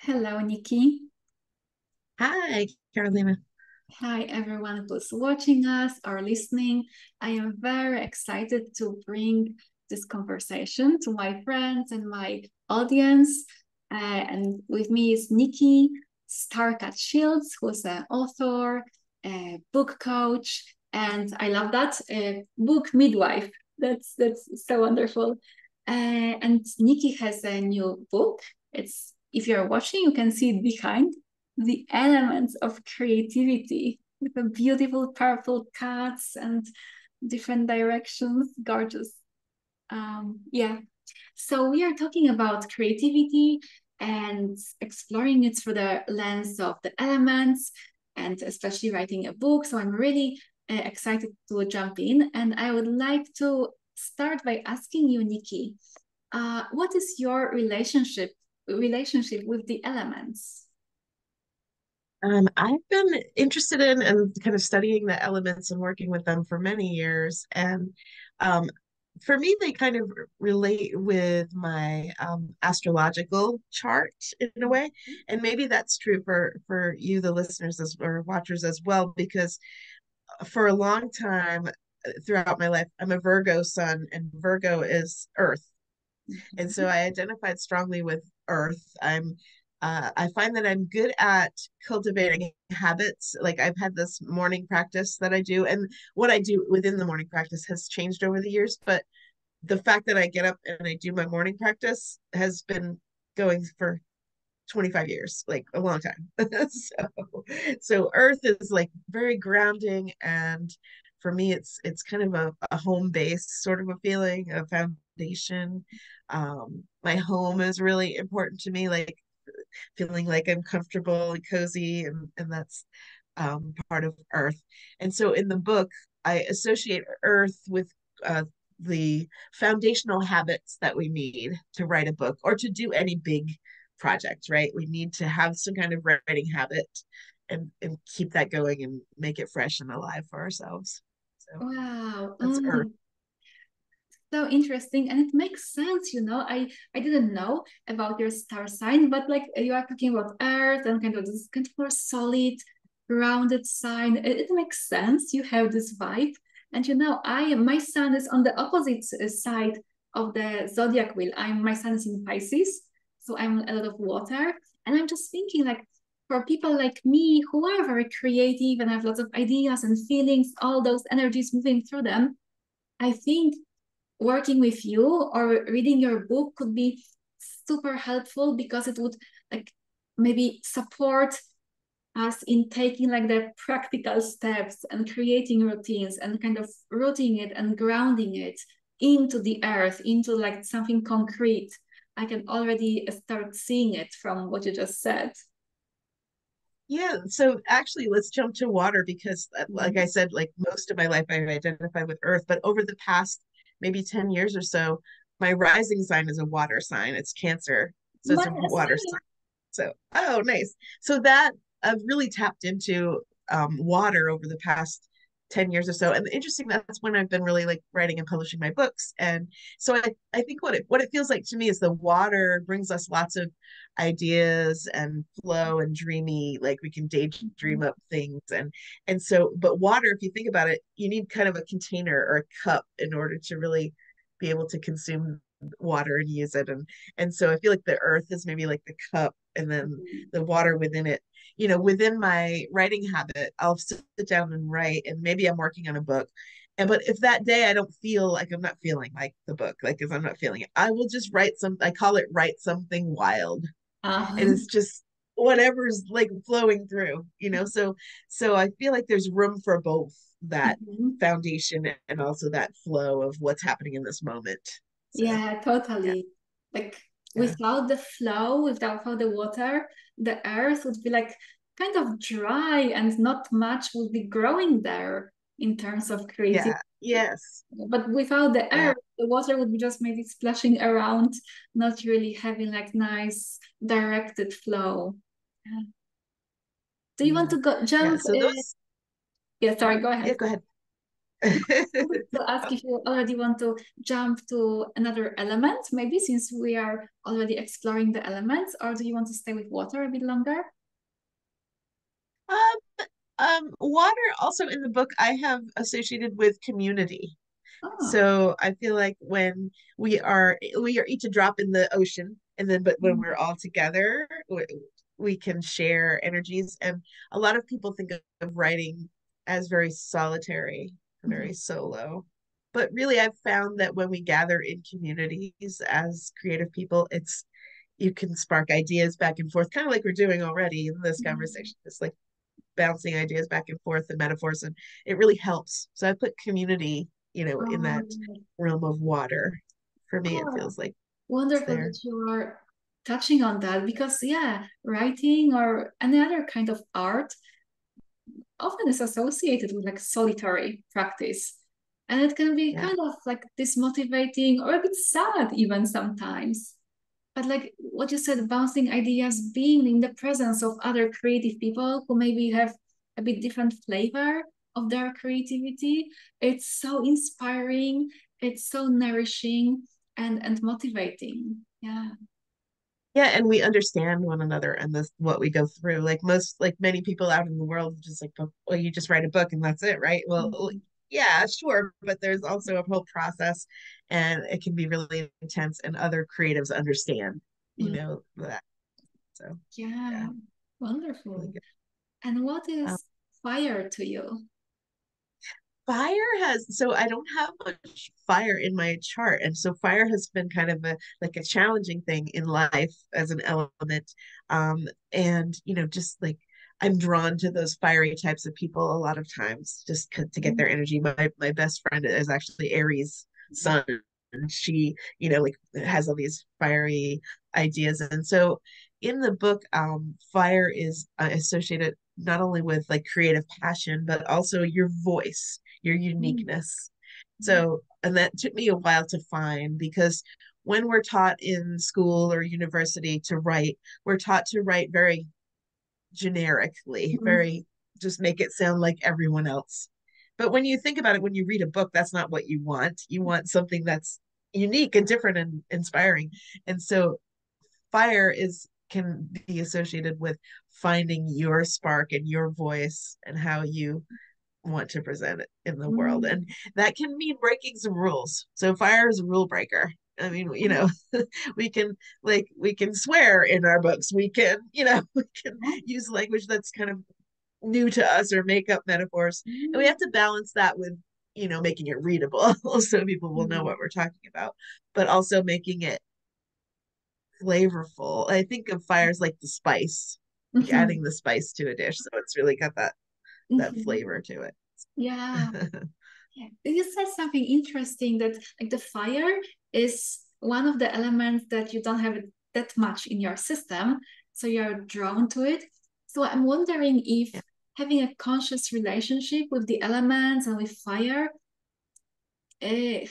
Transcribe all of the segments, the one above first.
Hello, Nikki. Hi, Carolina. Hi, everyone who's watching us or listening. I am very excited to bring this conversation to my friends and my audience. And with me is Nikki Starcat Shields, who's an author, a book coach, and I love that book midwife. That's so wonderful. And Nikki has a new book. It's if you're watching, you can see it behind the elements of creativity with the beautiful purple cuts and different directions. Gorgeous. Yeah. So we are talking about creativity and exploring it through the lens of the elements and especially writing a book. So I'm really excited to jump in. And I would like to start by asking you, Nikki, what is your relationship with the elements? I've been interested in and kind of studying the elements and working with them for many years. And um, for me, they kind of relate with my astrological chart in a way. And maybe that's true for you, the listeners as or watchers as well, because for a long time throughout my life, I'm a Virgo sun, and Virgo is Earth. And so I identified strongly with earth. I find that I'm good at cultivating habits. Like I've had this morning practice that I do, and what I do within the morning practice has changed over the years. But the fact that I get up and I do my morning practice has been going for 25 years, like a long time. So earth is like very grounding, and for me it's kind of a home base sort of a feeling, a foundation. My home is really important to me, like feeling like I'm comfortable and cozy, and that's part of earth. And so in the book, I associate earth with the foundational habits that we need to write a book or to do any big project, right? We need to have some kind of writing habit and keep that going and make it fresh and alive for ourselves. So Wow. that's earth. So interesting, and it makes sense. I didn't know about your star sign, but like you are talking about earth and kind of this kind of more solid grounded sign. It makes sense. You have this vibe. And I my sun is on the opposite side of the zodiac wheel. My sun is in Pisces, so I'm a lot of water. And I'm just thinking, like, for people like me who are very creative and have lots of ideas and feelings, all those energies moving through them, I think working with you or reading your book could be super helpful because it would like maybe support us in taking like the practical steps and creating routines and kind of rooting it and grounding it into the earth, into like something concrete. I can already start seeing it from what you just said. Yeah, so actually, let's jump to water because, like I Mhm. said, like most of my life, I've identified with earth. But over the past maybe 10 years or so, my rising sign is a water sign. It's Cancer. So it's a water sign. So, oh, nice. So that I've really tapped into water over the past 10 years or so. And interesting, that's when I've been really like writing and publishing my books. And so I think what it feels like to me is the water brings us lots of ideas and flow and dreamy, like we can daydream up things. And so, but water, if you think about it, you need kind of a container or a cup in order to really be able to consume water and use it. And so I feel like the earth is maybe like the cup, and then the water within it. Within my writing habit, I'll sit down and write, and maybe I'm working on a book. And but if that day I don't feel like I'm not feeling like the book, like if I'm not feeling it, I will just write some. I call it write something wild, and it's just whatever's like flowing through. So I feel like there's room for both that foundation and also that flow of what's happening in this moment. So Yeah, yeah, totally. Like yeah, without the flow, without the water, the earth would be like kind of dry and not much would be growing there in terms of creativity. yeah, yes, But without the yeah, earth, the water would be just maybe splashing around, not really having like nice directed flow. Yeah. Do you want yeah, to go yeah. jump? So those, Yeah, sorry, go yeah, ahead. go ahead. To ask if you already want to jump to another element, maybe since we are already exploring the elements, or do you want to stay with water a bit longer? Water also in the book I have associated with community. Oh, So I feel like when we are each a drop in the ocean, and then but when mm, we're all together, we can share energies. And a lot of people think of writing as very solitary, mhm, very solo. But really, I've found that when we gather in communities as creative people, it's you can spark ideas back and forth, kind of like we're doing already in this mhm. conversation. It's like bouncing ideas back and forth and metaphors, and it really helps. So I put community, in Oh, that realm of water. For me, it oh, feels like it's wonderful there. that you are touching on that because, yeah, writing or any other kind of art often is associated with like solitary practice. And it can be Yeah. kind of like dismotivating or a bit sad even sometimes. But like what you said, bouncing ideas, being in the presence of other creative people who maybe have a bit different flavor of their creativity, it's so inspiring, it's so nourishing and motivating. Yeah. Yeah, and we understand one another and this what we go through. Like many people out in the world, just like, well, you just write a book and that's it, right? Well, Mhm. yeah, sure, but there's also a whole process, and it can be really intense, and other creatives understand, Mm. that. So yeah, Yeah. really Wonderful. good. And what Um, is fire to you? Fire has, so I don't have much fire in my chart. And so fire has been kind of a challenging thing in life as an element. And, just like I'm drawn to those fiery types of people a lot of times just to get their energy. My best friend is actually Aries sun. And she, like has all these fiery ideas. And so in the book, fire is associated not only with like creative passion, but also your voice, your Mm. uniqueness. So, and that took me a while to find because when we're taught in school or university to write, we're taught to write very generically, Mm. very just make it sound like everyone else. But when you think about it, when you read a book, that's not what you want. You want something that's unique and different and inspiring. And so fire is can be associated with finding your spark and your voice and how you want to present it in the world. Mm. And that can mean breaking some rules. So fire is a rule breaker. I mean, we can we can swear in our books. We can, we can use language that's kind of new to us or make up metaphors. And we Mm. have to balance that with, making it readable so people will know what Mm. we're talking about, but also making it flavorful. I think of fires like the spice, like adding Mhm. the spice to a dish. So it's really got that Mhm. flavor to Yeah. it. Yeah. You said something interesting that like the fire is one of the elements that you don't have that much in your system, so you're drawn to it. So I'm wondering if Yeah. having a conscious relationship with the elements and with fire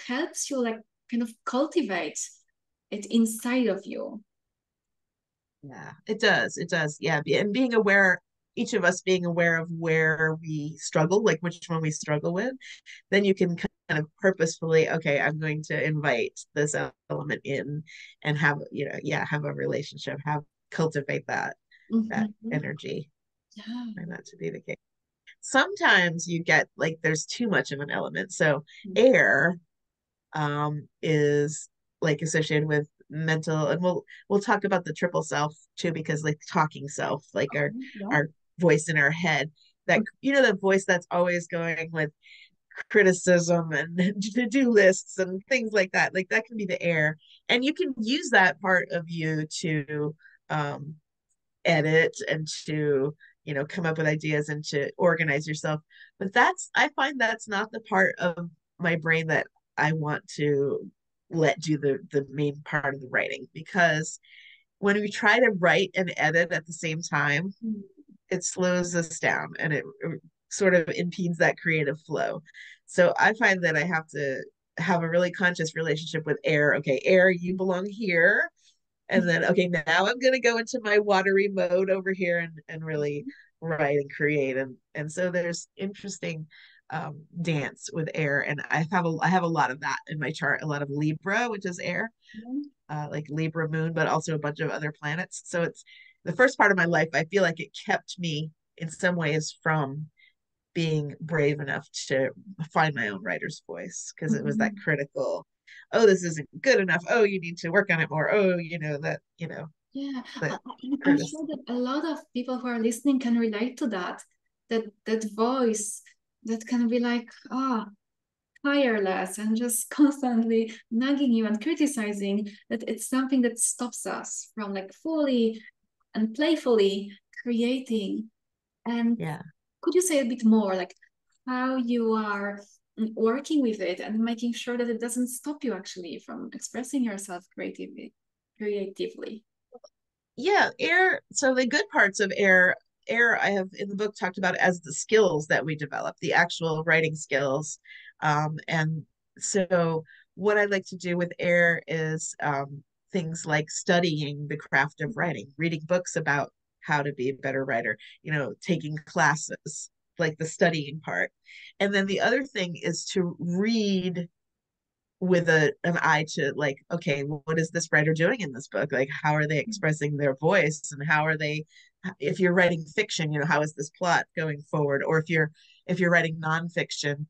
helps you like kind of cultivate it inside of you. Yeah, it does. It does. Yeah. And being aware, each of us being aware of where we struggle, like which one we struggle with, then you can kind of purposefully, okay, I'm going to invite this element in and have, have a relationship, cultivate that Mhm. energy. Yeah. And that to be the case. Sometimes you get like there's too much of an element. So air is like associated with mental, and we'll talk about the triple self too, because like talking self, like our Okay. Yeah. our voice in our head, that the voice that's always going with criticism and to-do lists and things like that can be the air, and you can use that part of you to um edit and to come up with ideas and to organize yourself. But I find that's not the part of my brain that I want to let do the main part of the writing, because when we try to write and edit at the same time, Mm. it slows us down, and it sort of impedes that creative flow. So I find that I have to have a really conscious relationship with air. Okay, air, you belong here. And then, okay, now I'm going to go into my watery mode over here and really write and create. And so there's interesting. dance with air, and I have a lot of that in my chart, a lot of Libra, which is air, like Libra moon, but also a bunch of other planets. So it's the first part of my life. I feel like it kept me in some ways from being brave enough to find my own writer's voice, because it was that Mhm. critical, oh, this isn't good enough, oh, you need to work on it more, oh, that Yeah, that I'm Curtis. sure that a lot of people who are listening can relate to that. That voice that can be like, tireless and just constantly nagging you and criticizing, that it's something that stops us from like fully and playfully creating. And Yeah. could you say a bit more like how you are working with it and making sure that it doesn't stop you actually from expressing yourself creatively? Yeah, air. So the good parts of air I have in the book talked about as the skills that we develop, the actual writing skills. And so what I like to do with air is things like studying the craft of writing, reading books about how to be a better writer, taking classes, like the studying part. And then the other thing is to read with an eye to, like, okay, what is this writer doing in this book, like how are they expressing their voice, and how are they, if you're writing fiction, how is this plot going forward, or if you're writing nonfiction,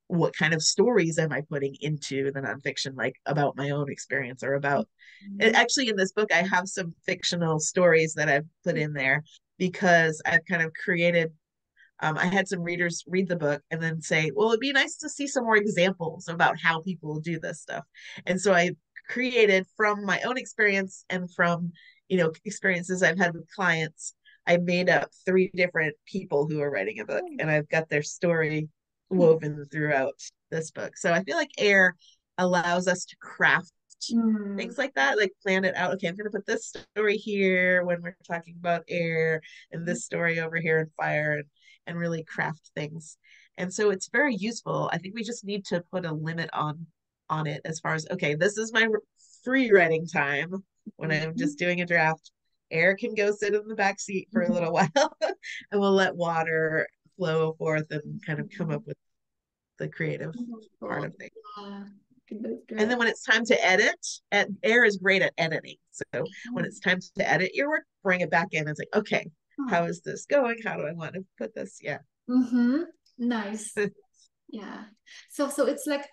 what kind of stories am I putting into the nonfiction, like about my own experience, or about, actually in this book I have some fictional stories that I've put in there, because I've kind of created, I had some readers read the book and then say, well, it'd be nice to see some more examples about how people do this stuff. And so I created, from my own experience and from, experiences I've had with clients, I made up 3 different people who are writing a book, and I've got their story woven throughout this book. So I feel like air allows us to craft Mm. things like that, like plan it out. Okay, I'm going to put this story here when we're talking about air, and this story over here in fire, and really craft things. And so it's very useful. I think we just need to put a limit on it, as far as, okay, this is my free writing time when I'm just doing a draft. Air can go sit in the back seat for a little while, and we'll let water flow forth and kind of come up with the creative part Wonderful. of things. Yeah, that's And great. then when it's time to edit, air is great at editing. So when it's time to edit your work, bring it back in. It's like, okay, how is this going? How do I want to put this? Yeah. Mm-hmm. Nice. Yeah. So it's like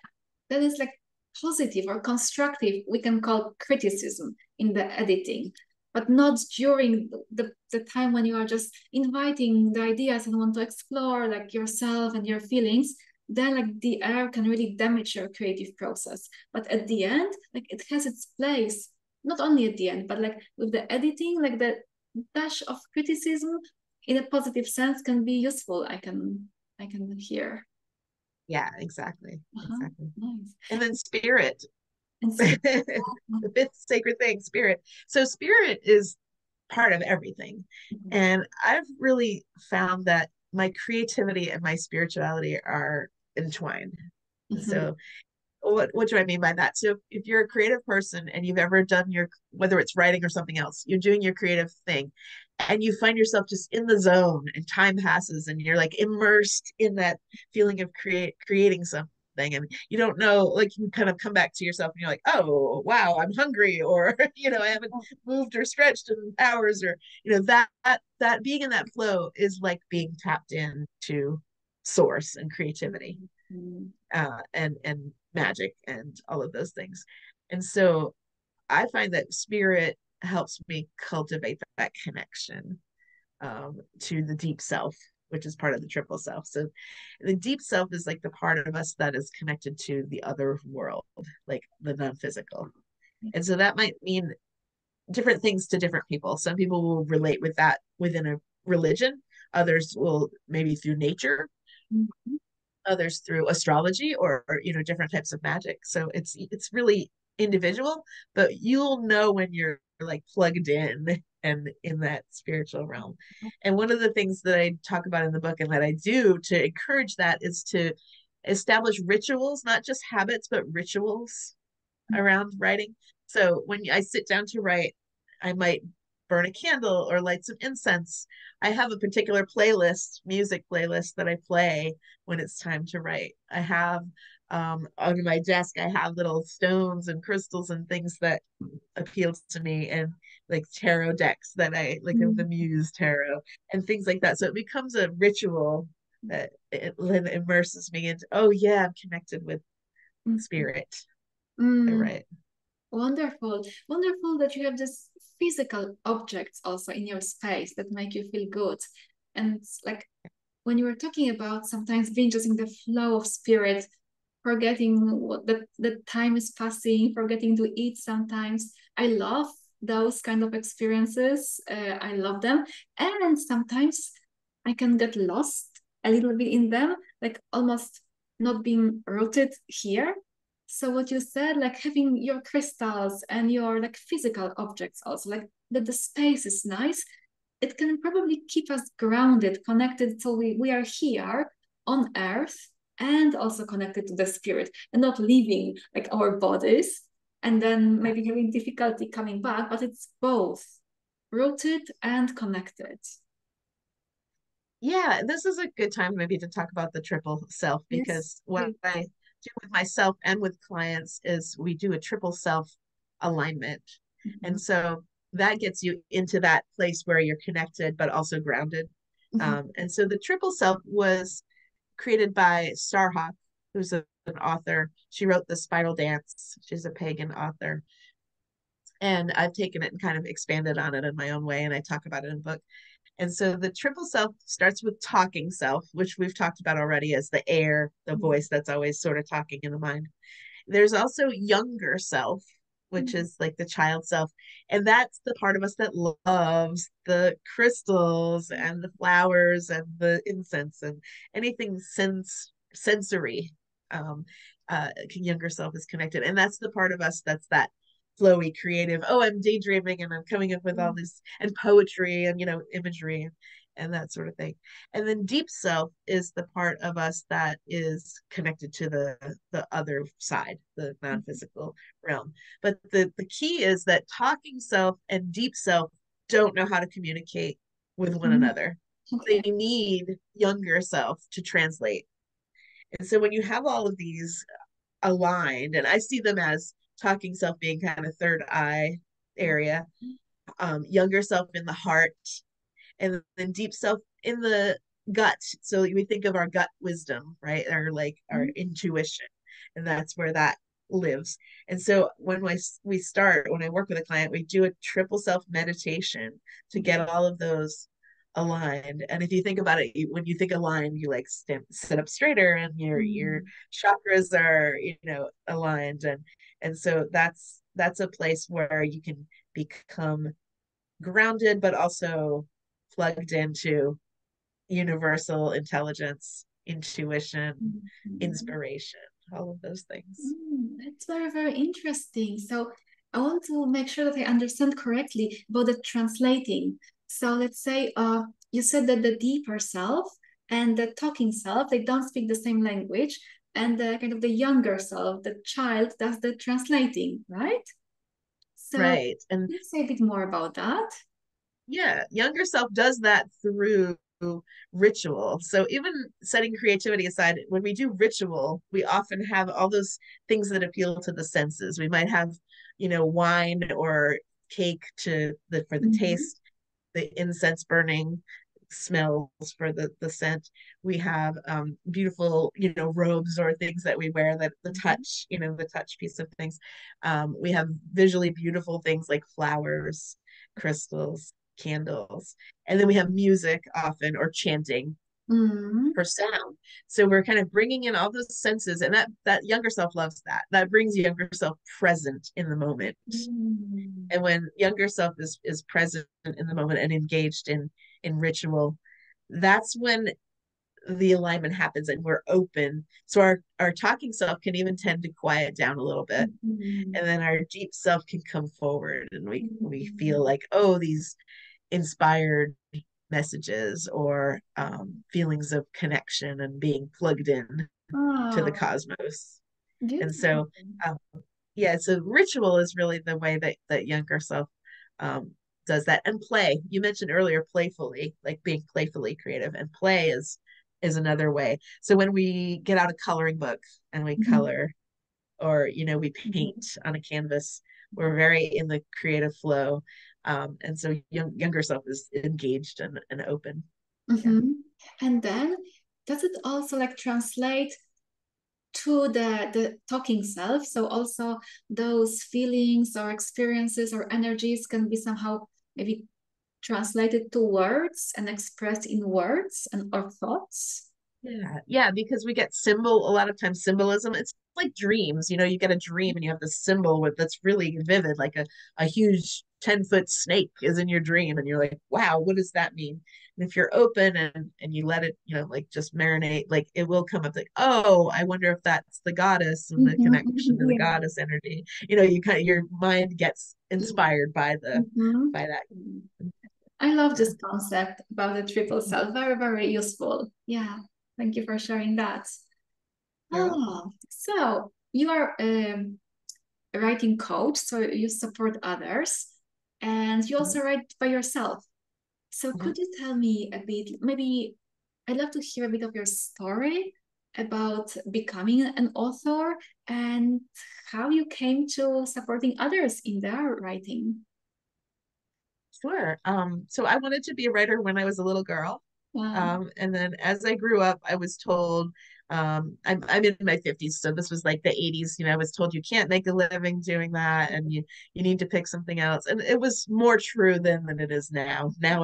that is like positive or constructive, we can call criticism in the editing, but not during the time when you are just inviting the ideas and want to explore like yourself and your feelings. Then like the air can really damage your creative process. But at the end, like it has its place. Not only at the end, but like with the editing, like the dash of criticism in a positive sense can be useful. I can hear. Yeah, exactly. Uh-huh. Exactly. Nice. And then spirit, And spirit. the fifth sacred thing, spirit. So spirit is part of everything. Mhm. And I've really found that my creativity and my spirituality are entwined. Mhm. So what do I mean by that? So if you're a creative person and you've ever done your, whether it's writing or something else, you're doing your creative thing, and you find yourself just in the zone, and time passes and you're like immersed in that feeling of creating something, and you don't know, like you kind of come back to yourself and you're like, oh wow, I'm hungry, or I haven't moved or stretched in hours, or that being in that flow is like being tapped into source and creativity, Mhm. and magic and all of those things. And so I find that spirit helps me cultivate that connection, to the deep self, which is part of the triple self. So the deep self is like the part of us that is connected to the other world, like the non-physical. And so that might mean different things to different people. Some people will relate with that within a religion, others will maybe through nature, Mhm. others through astrology, or different types of magic. So it's really individual, but you'll know when you're like plugged in and in that spiritual realm. And one of the things that I talk about in the book and that I do to encourage that is to establish rituals, not just habits, but rituals around writing. So when I sit down to write, I might burn a candle or light some incense. I have a particular playlist, music playlist that I play when it's time to write. I have on my desk, I have little stones and crystals and things that appeal to me, and like tarot decks that I like of the Mm-hmm. Muse tarot and things like that. So it becomes a ritual that it immerses me into, oh yeah, I'm connected with spirit. I Mm, write. wonderful. Wonderful that you have this physical objects also in your space that make you feel good. And it's like when you were talking about sometimes being just in the flow of spirit, forgetting what the time is passing, forgetting to eat sometimes. I love those kind of experiences. I love them. And sometimes I can get lost a little bit in them, like almost not being rooted here. So what you said, like having your crystals and your like physical objects also, like that the space is nice, it can probably keep us grounded, connected. So we are here on earth and also connected to the spirit and not leaving like our bodies and then maybe having difficulty coming back, but it's both rooted and connected. Yeah, this is a good time maybe to talk about the triple self, Yes, because what please. I do with myself and with clients is we do a triple self alignment. Mhm. And so that gets you into that place where you're connected but also grounded. Mhm. And so the triple self was created by Starhawk, who's an author. She wrote The Spiral Dance. She's a pagan author. And I've taken it and kind of expanded on it in my own way, and I talk about it in the book. And so the triple self starts with talking self, which we've talked about already as the air, the voice that's always sort of talking in the mind. There's also younger self, which Mhm. is like the child self. And that's the part of us that loves the crystals and the flowers and the incense and anything sensory. Um, Younger self is connected. And that's the part of us that's that flowy, creative. Oh, I'm daydreaming and I'm coming up with all these and poetry and imagery and that sort of thing. And then deep self is the part of us that is connected to the other side, the non-physical realm. But the key is that talking self and deep self don't know how to communicate with one Mhm. another. They Okay. need younger self to translate. And so when you have all of these aligned, and I see them as talking self being kind of third eye area, younger self in the heart, and then deep self in the gut. So we think of our gut wisdom, right? Or like our Mhm. intuition, and that's where that lives. And so when I work with a client, we do a triple self meditation to get all of those aligned. And if you think about it, when you think aligned, you like sit up straighter, and your Mhm. chakras are aligned, and so that's a place where you can become grounded but also plugged into universal intelligence, intuition, Mhm. inspiration, all of those things. That's very, very interesting. So I want to make sure that I understand correctly about the translating. So let's say you said that the deeper self and the talking self, they don't speak the same language, and the kind of the younger self, the child, does the translating, right? So Right. And can you say a bit more about that? yeah, younger self does that through ritual. So even setting creativity aside, when we do ritual, we often have all those things that appeal to the senses. We might have, wine or cake for the Mhm. taste, the incense burning, smells for the scent. We have beautiful, robes or things that we wear, that the Mhm. touch, the touch piece of things. We have visually beautiful things like flowers, crystals, candles. And then we have music often, or chanting Mhm. for sound. So we're kind of bringing in all those senses, and that younger self loves that. That brings younger self present in the moment. Mhm. And when younger self is present in the moment and engaged in ritual, that's when the alignment happens and we're open. So our talking self can even tend to quiet down a little bit, Mhm. and then our deep self can come forward, and we feel Mhm. like, oh, these inspired messages, or feelings of connection and being plugged in to the Ah, cosmos. And beautiful. so um, yeah, so ritual is really the way that younger self um, does that. And play, you mentioned earlier, playfully, like being playfully creative, and play is another way. So when we get out a coloring book and we Mhm. color, or we Mhm. paint on a canvas, we're very in the creative flow. And so younger self is engaged and open. Yeah. Mhm. And then does it also like translate to the talking self? So also those feelings or experiences or energies can be somehow maybe translated to words and expressed in words and or thoughts. Yeah, yeah, because we get symbol a lot of times symbolism. It's like dreams, you get a dream and you have this symbol with that's really vivid, like a huge 10-foot snake is in your dream, and you're like, wow, what does that mean? And if you're open and you let it, like just marinate, like it will come up like, oh, I wonder if that's the goddess and the Mhm, connection to the yeah. goddess energy. You kind of your mind gets inspired by the Mhm. by that. I love Yeah. this concept about the triple self. Very, very useful. Yeah. Thank you for sharing that. You're welcome. Oh, so you are a writing coach, so you support others and you Mhm. also write by yourself. So Mhm. could you tell me a bit, maybe I'd love to hear a bit of your story about becoming an author and how you came to supporting others in their writing. Sure. So I wanted to be a writer when I was a little girl. Wow. And then as I grew up, I was told, I'm in my 50s, so this was like the 80s. I was told you can't make a living doing that, and you need to pick something else. And it was more true then than it is now. Now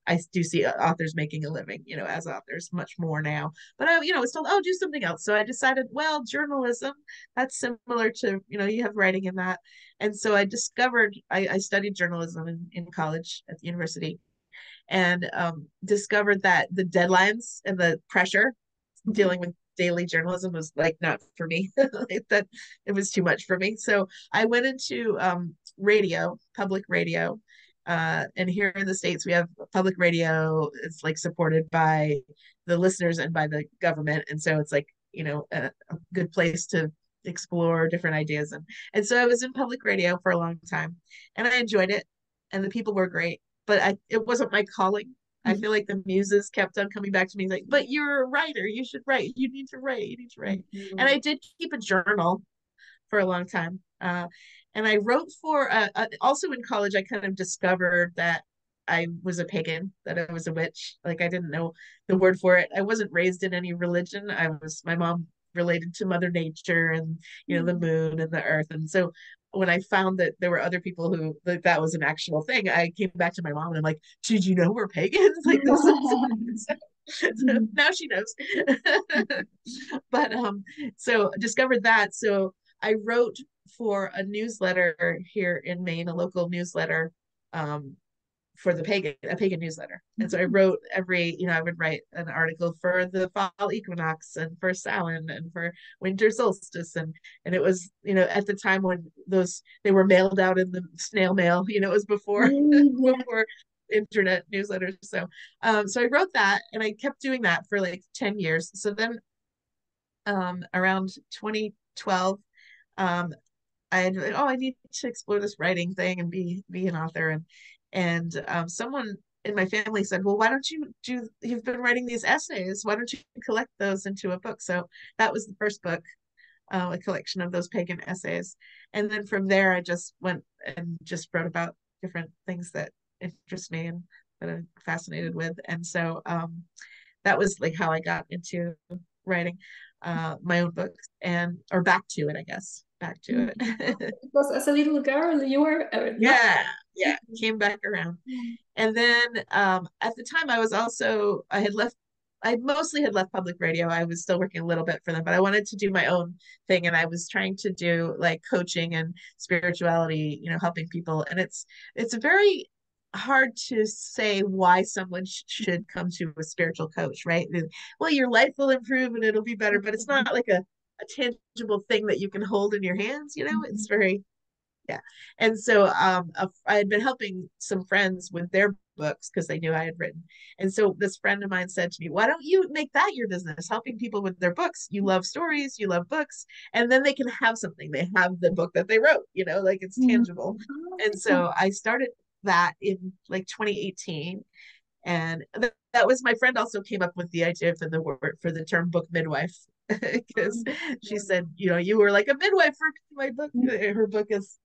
I do see authors making a living, as authors much more now. But I was told, oh, do something else. So I decided, well, journalism, that's similar to, you have writing in that. And so I discovered I studied journalism in college at the university, and discovered that the deadlines and the pressure dealing with daily journalism was like not for me. Like that it was too much for me. So I went into radio, public radio. And here in the States, we have public radio. It's like supported by the listeners and by the government. And so it's like, a good place to explore different ideas. And so I was in public radio for a long time, and I enjoyed it. And the people were great, but it wasn't my calling. I feel like the muses kept on coming back to me like, but you're a writer. You should write. You need to write. You need to write. And I did keep a journal for a long time. And I wrote for, also in college, I kind of discovered that I was a pagan, that I was a witch. Like I didn't know the word for it. I wasn't raised in any religion. My mom related to Mother Nature and, the moon and the earth. And so when I found that there were other people who that was an actual thing, I came back to my mom and I'm like, did you know we're pagans? Like this is so now she knows. But so discovered that. So I wrote for a newsletter here in Maine, a local newsletter, um, for a pagan newsletter. And so I wrote I would write an article for the fall equinox and for Samhain and for winter solstice. And it was, at the time when they were mailed out in the snail mail, it was before, Yeah. before internet newsletters. So I wrote that and I kept doing that for like 10 years. So then around 2012, um, I had like, oh, I need to explore this writing thing and be an author. And someone in my family said, well, why don't you've been writing these essays? Why don't you collect those into a book? So that was the first book, a collection of those pagan essays. And then from there, I just went and just wrote about different things that interest me and that I'm fascinated with. And so that was like how I got into writing my own books, and or back to it, I guess, back to it. Because as a little girl, you were not. Yeah, yeah, came back around. And then at the time I mostly had left public radio. I was still working a little bit for them, but I wanted to do my own thing, and I was trying to do like coaching and spirituality, helping people. And it's very hard to say why someone should come to a spiritual coach, right? Well, your life will improve and it'll be better, but it's not like a tangible thing that you can hold in your hands, it's very, yeah. And so I had been helping some friends with their books because they knew I had written. And so this friend of mine said to me, why don't you make that your business, helping people with their books? You love stories, you love books, and then they can have something. They have the book that they wrote, like it's tangible. And so I started that in like 2018. And that was, my friend also came up with the idea for the word, for the term book midwife, because she said, you know, you were like a midwife for my book. Her book is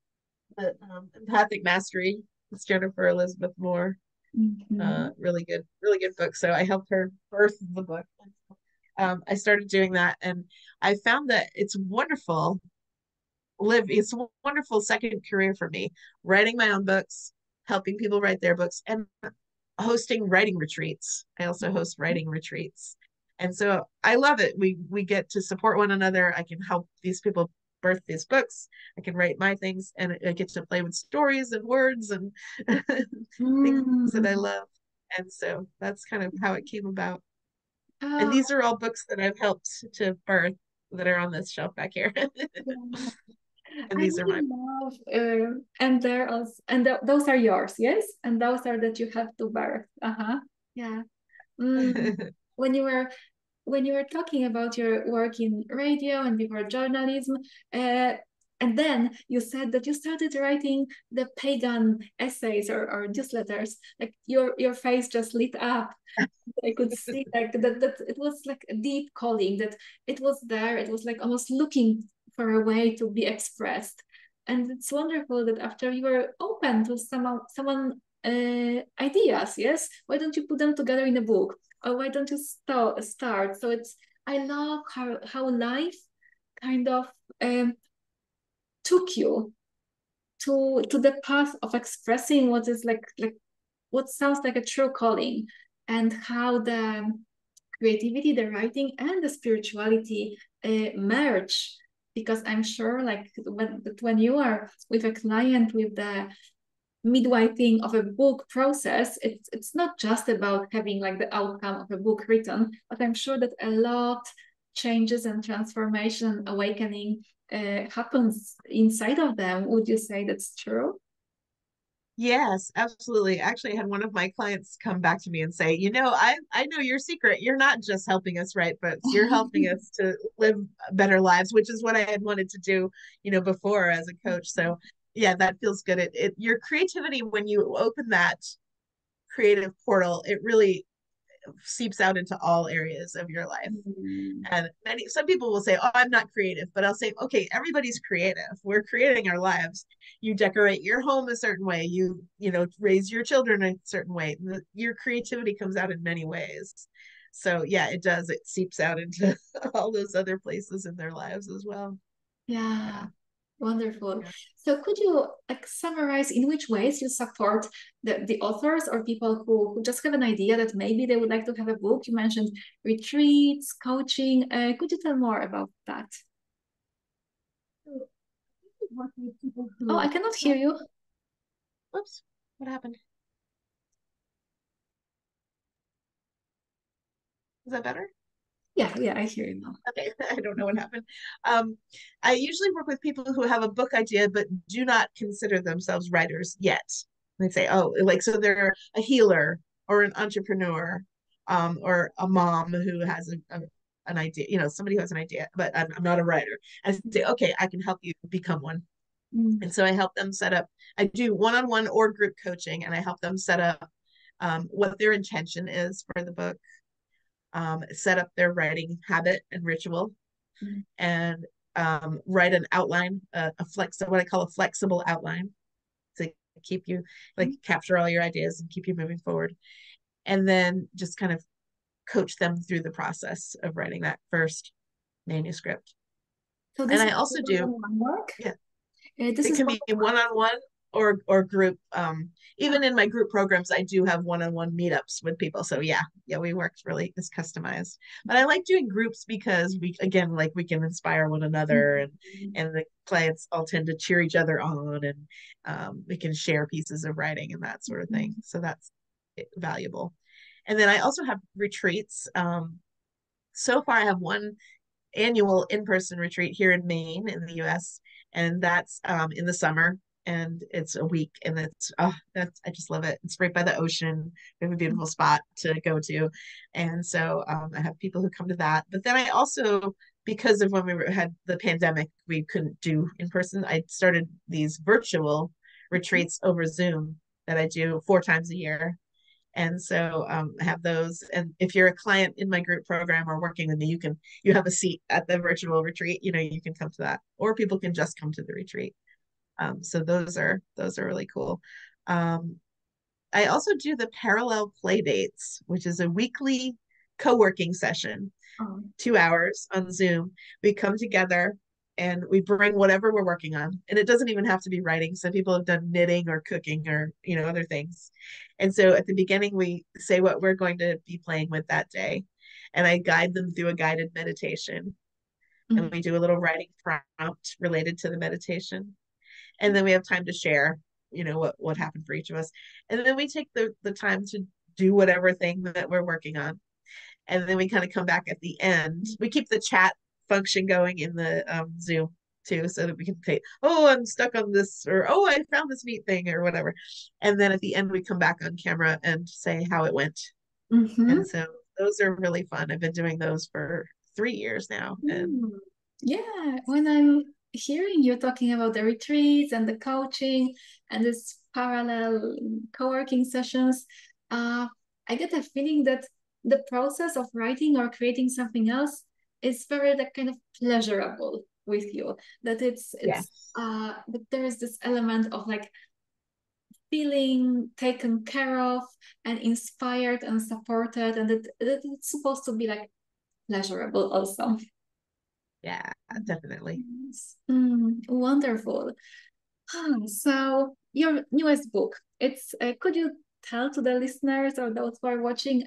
Empathic Mastery. It's Jennifer Elizabeth Moore. Mm-hmm. Really good book. So I helped her birth the book. I started doing that, and I found that it's wonderful. It's a wonderful second career for me, writing my own books, helping people write their books, and hosting writing retreats. I also host writing retreats. And so I love it. We get to support one another. I can help these people birth these books. I can write my things, and I get to play with stories and words and things that I Mm. love. And so that's kind of how it came about. And Oh, these are all books that I've helped to birth that are on this shelf back here. yeah. And I these are my really love, and there also, and those are yours, yes, and those are that you have to birth. Uh-huh. Yeah. Mm. When you were talking about your work in radio and before journalism, uh, and then you said that you started writing the pagan essays or newsletters, like your face just lit up. I could see like that it was like a deep calling, that it was there, it was like almost looking for a way to be expressed. And it's wonderful that after you were open to someone ideas, yes, why don't you put them together in a book, or why don't you start? So it's, I love how life kind of um, took you to the path of expressing what is like what sounds like a true calling, and how the creativity, the writing, and the spirituality merge. Because I'm sure, like when you are with a client with the midwifing of a book process, it's not just about having like the outcome of a book written, but I'm sure that a lot changes and transformation, awakening happens inside of them. Would you say that's true? Yes, absolutely. Actually, I had one of my clients come back to me and say, you know, I know your secret. You're not just helping us write books, you're helping us to live better lives, which is what I had wanted to do, you know, before as a coach. So yeah, that feels good. It your creativity, when you open that creative portal, it really seeps out into all areas of your life. Mm. And some people will say, "Oh, I'm not creative," but I'll say, "Okay, everybody's creative. We're creating our lives. You decorate your home a certain way. You know, raise your children a certain way. Your creativity comes out in many ways." So yeah, it does. It seeps out into all those other places in their lives as well. Yeah. Yeah. Wonderful. Yeah. So could you like summarize in which ways you support the authors or people who just have an idea that maybe they would like to have a book? You mentioned retreats, coaching. Could you tell more about that? So, working with people Oh, I who cannot hear have, you. whoops, what happened? Is that better? Yeah, yeah, I hear you now. Okay, I don't know what happened. Um, I usually work with people who have a book idea but do not consider themselves writers yet. They say, "Oh, like so they're a healer or an entrepreneur, or a mom who has an idea, you know, somebody who has an idea, but I'm not a writer." I say, "Okay, I can help you become one." Mm. And so I help them set up. I do one-on-one or group coaching, and I help them set up what their intention is for the book, set up their writing habit and ritual, Mm. and write an outline, what I call a flexible outline to keep you, like, capture all your ideas and keep you moving forward. And then just kind of coach them through the process of writing that first manuscript. So And this I is also do, one-on-one work. yeah, This it is can one. be one-on-one or group. Even in my group programs, I do have one-on-one meetups with people. So yeah, we work really, it's customized. But I like doing groups because we, again, like, we can inspire one another, and the clients all tend to cheer each other on, and we can share pieces of writing and that sort of thing. So that's valuable. And then I also have retreats. So far I have one annual in-person retreat here in Maine in the US, and that's in the summer, and it's a week, and it's, oh, that's, I just love it. It's right by the ocean. We have a beautiful spot to go to, and so I have people who come to that. But then I also, because of when had the pandemic, we couldn't do in person. I started these virtual retreats over Zoom, that I do 4 times a year. And so I have those. And if you're a client in my group program or working with me, you have a seat at the virtual retreat. You can come to that, or people can just come to the retreat. So those are really cool. Um, I also do the parallel play dates, which is a weekly co-working session, Oh. 2 hours on Zoom. We come together and we bring whatever we're working on. And it doesn't even have to be writing. Some people have done knitting or cooking or, other things. And so at the beginning, we say what we're going to be playing with that day. And I guide them through a guided meditation. And Mm. we do a little writing prompt related to the meditation. And then we have time to share, what happened for each of us. And then we take the time to do whatever thing that we're working on. And then we kind of come back at the end. We keep the chat function going in the Zoom too, so that we can say, oh, I'm stuck on this, or oh, I found this neat thing, or whatever. And then at the end, we come back on camera and say how it went. Mm-hmm. And so those are really fun. I've been doing those for 3 years now. And Mm. Yeah, when I'm hearing you talking about the retreats and the coaching and this parallel co-working sessions, I get a feeling that the process of writing or creating something else is very like kind of pleasurable with you. That it's yes, that there is this element of like feeling taken care of and inspired and supported, and that it's supposed to be like pleasurable also. yeah, definitely. Yes. Wonderful. So your newest book, it's could you tell to the listeners or those who are watching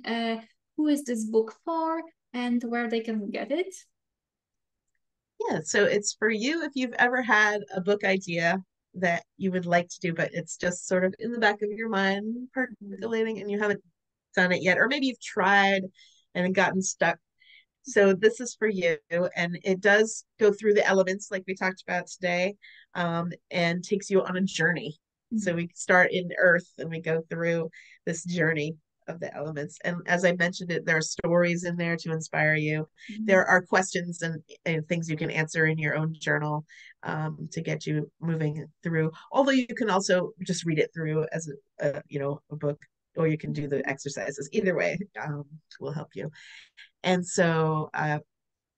who is this book for and where they can get it? Yeah, so it's for you if you've ever had a book idea that you would like to do, but it's just sort of in the back of your mind percolating and you haven't done it yet, or maybe you've tried and gotten stuck. So this is for you, and it does go through the elements like we talked about today, and takes you on a journey. So we start in Earth and we go through this journey of the elements. And as I mentioned it, there are stories in there to inspire you. There are questions and things you can answer in your own journal to get you moving through. Although you can also just read it through as a book, or you can do the exercises. Either way will help you. And so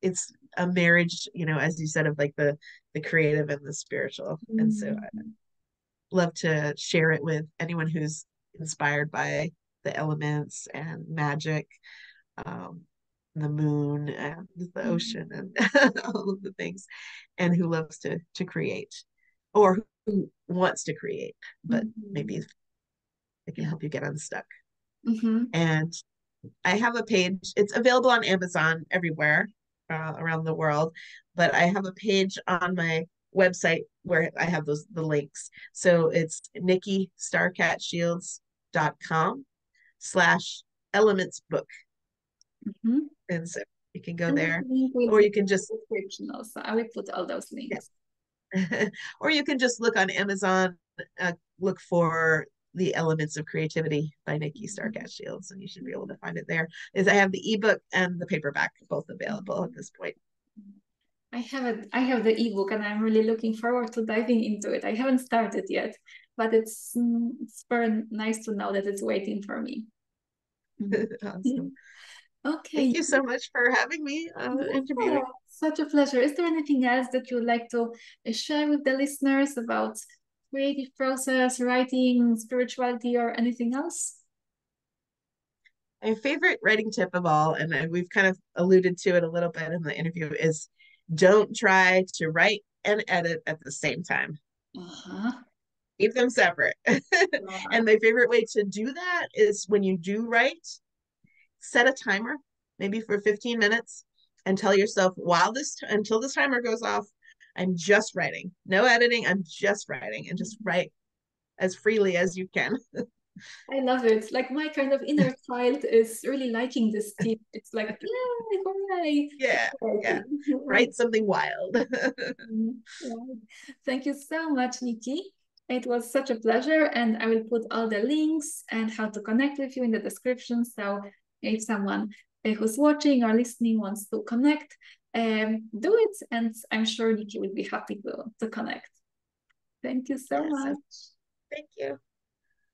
it's a marriage, as you said, of like the creative and the spiritual. And so I love to share it with anyone who's inspired by the elements and magic, um, the moon and the ocean and all of the things, and who loves to create, or who wants to create, but maybe it can Yeah. help you get unstuck. Mm-hmm. And I have a page. It's available on Amazon everywhere around the world, but I have a page on my website where I have the links. So it's nikkistarcatshields.com/elements book. Mm-hmm. And so you can go And this there, link will or be you in can the just, description also. I will put all those yeah. links. Or you can just look on Amazon, look for The Elements of Creativity by Nikki Starcat Shields, and you should be able to find it there. Is I have the ebook and the paperback both available at this point. I have the ebook and I'm really looking forward to diving into it. I haven't started yet, but it's very nice to know that it's waiting for me. Awesome. Thank Okay. you so much for having me Yeah, interviewing. such a pleasure. Is there anything else that you'd like to share with the listeners about creative process, writing, spirituality, or anything else? My favorite writing tip of all, and we've kind of alluded to it a little bit in the interview, is don't try to write and edit at the same time. Uh-huh. Keep them separate. Yeah. And my favorite way to do that is when you do write, set a timer, maybe for 15 minutes, and tell yourself until this timer goes off, I'm just writing. No editing, I'm just writing, and just write as freely as you can. I love it. Like my kind of inner child is really liking this tip. It's like, yay, hooray. Yeah, yeah. Write something wild. Right. Thank you so much, Nikki. It was such a pleasure, and I will put all the links and how to connect with you in the description. So if someone who's watching or listening wants to connect, do it, and I'm sure Nikki will be happy to connect. Thank you so Yeah, so much. thank you.